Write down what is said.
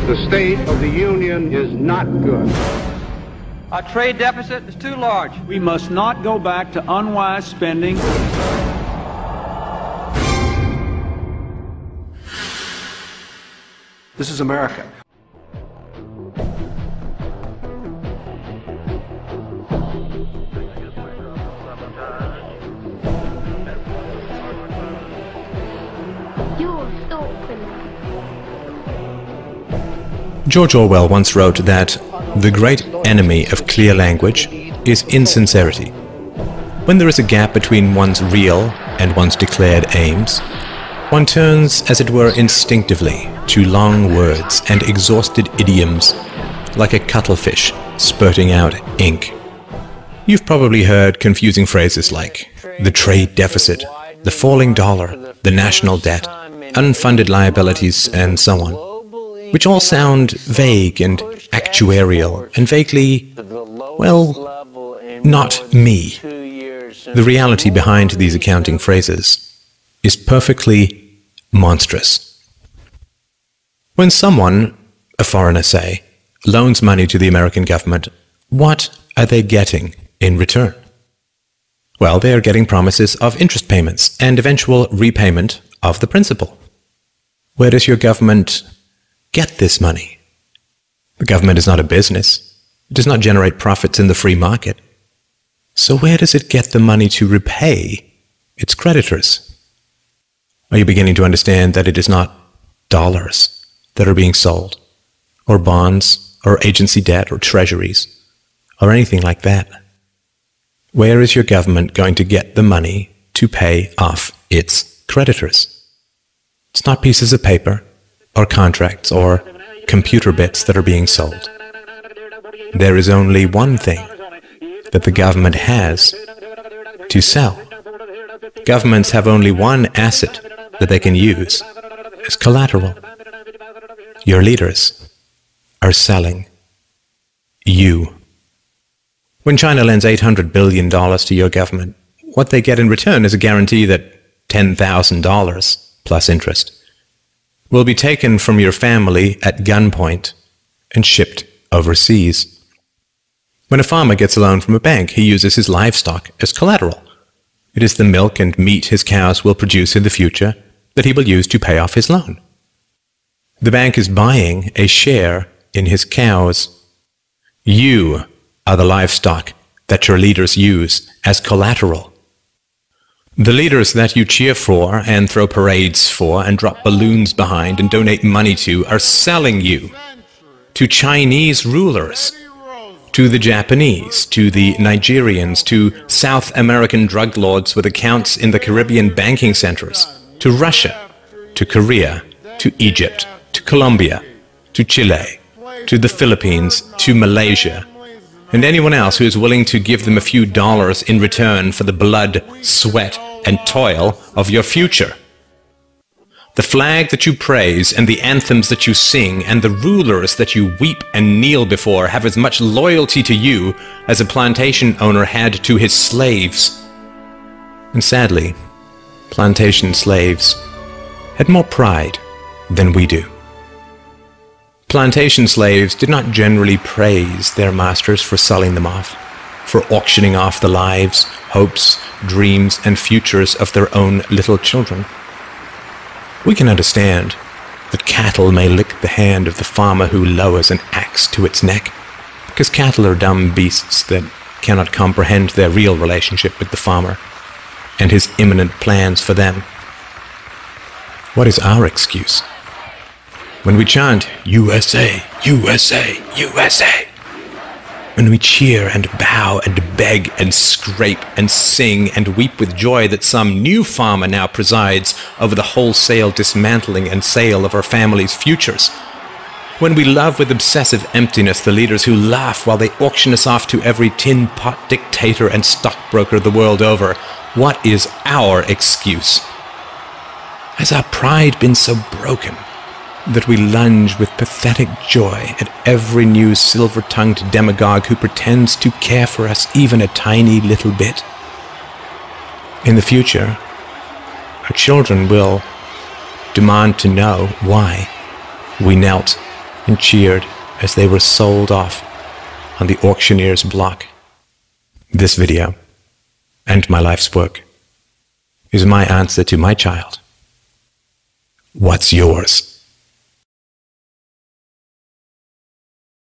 The state of the union is not good. Our trade deficit is too large. We must not go back to unwise spending. This is America. George Orwell once wrote that the great enemy of clear language is insincerity. When there is a gap between one's real and one's declared aims, one turns, as it were, instinctively to long words and exhausted idioms, like a cuttlefish spurting out ink. You've probably heard confusing phrases like the trade deficit, the falling dollar, the national debt, unfunded liabilities, and so on, which all sound vague and actuarial and vaguely, well, not me. The reality behind these accounting phrases is perfectly monstrous. When someone, a foreigner say, loans money to the American government, what are they getting in return? Well, they are getting promises of interest payments and eventual repayment of the principal. Where does your government get this money? The government is not a business. It does not generate profits in the free market. So where does it get the money to repay its creditors? Are you beginning to understand that it is not dollars that are being sold, or bonds, or agency debt, or treasuries, or anything like that? Where is your government going to get the money to pay off its creditors? It's not pieces of paper, or contracts, or computer bits that are being sold. There is only one thing that the government has to sell. Governments have only one asset that they can use as collateral. Your leaders are selling you. When China lends $800 billion to your government, what they get in return is a guarantee that $10,000 plus interest will be taken from your family at gunpoint and shipped overseas. When a farmer gets a loan from a bank, he uses his livestock as collateral. It is the milk and meat his cows will produce in the future that he will use to pay off his loan. The bank is buying a share in his cows. You are the livestock that your leaders use as collateral. The leaders that you cheer for and throw parades for and drop balloons behind and donate money to are selling you to Chinese rulers, to the Japanese, to the Nigerians, to South American drug lords with accounts in the Caribbean banking centers, to Russia, to Korea, to Egypt, to Colombia, to Chile, to the Philippines, to Malaysia, and anyone else who is willing to give them a few dollars in return for the blood, sweat, and toil of your future. The flag that you praise and the anthems that you sing and the rulers that you weep and kneel before have as much loyalty to you as a plantation owner had to his slaves. And sadly, plantation slaves had more pride than we do. Plantation slaves did not generally praise their masters for selling them off, for auctioning off the lives, hopes, dreams, and futures of their own little children. We can understand that cattle may lick the hand of the farmer who lowers an axe to its neck, because cattle are dumb beasts that cannot comprehend their real relationship with the farmer and his imminent plans for them. What is our excuse? When we chant, USA, USA, USA, when we cheer and bow and beg and scrape and sing and weep with joy that some new farmer now presides over the wholesale dismantling and sale of our family's futures, when we love with obsessive emptiness the leaders who laugh while they auction us off to every tin pot dictator and stockbroker the world over, what is our excuse? Has our pride been so broken that we lunge with pathetic joy at every new silver-tongued demagogue who pretends to care for us even a tiny little bit? In the future, our children will demand to know why we knelt and cheered as they were sold off on the auctioneer's block. This video, and my life's work, is my answer to my child. What's yours?